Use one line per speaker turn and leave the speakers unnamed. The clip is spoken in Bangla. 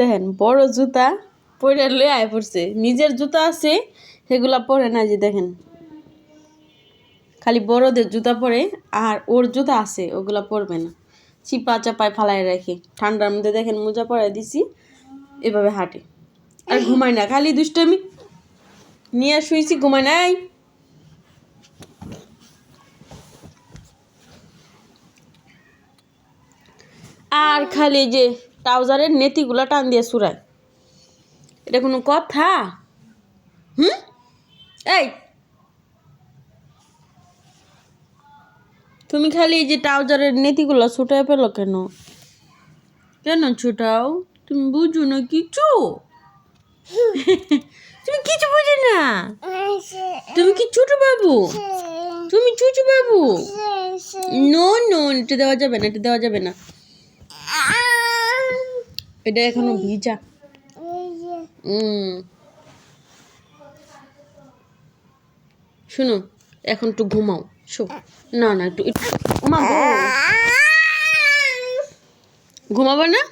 দেখেন বড় জুতা পরে লয়ে আয় পড়ছে, নিজের জুতা আছে সেগুলা পরে না, যে দেখেন খালি বড়দের জুতা পরে, আর ওর জুতা আছে ওগুলা পরবে না, চিপা চাপায় ফালাই রাখি। ঠান্ডার মধ্যে দেখেন মোজা পরাই দিছি, এভাবে হাঁটে আর ঘুমায় না, খালি দুষ্টামি নিয়ে শুয়েছি, ঘুমায় নাই। আর খালি যে ট্রাউজারের নেতিগুলা টান দিয়ে সুরায়, এটা কোনো কথা? এই তুমি খালি এই যে ট্রাউজারের নেতিগুলা ছুটায় পেলো কেন? কেন ছুটাও? তুমি বুঝো না কিছু? তুমি কিছু বুঝো না? তুমি কি ছোট বাবু? তুমি ছোট বাবু? নো নো, এটা দেওয়া যাবে না, এটা দেওয়া যাবে না, এটা এখনো ভিজা। শুনো, এখন একটু ঘুমাও। না না, একটু ঘুমাবো না?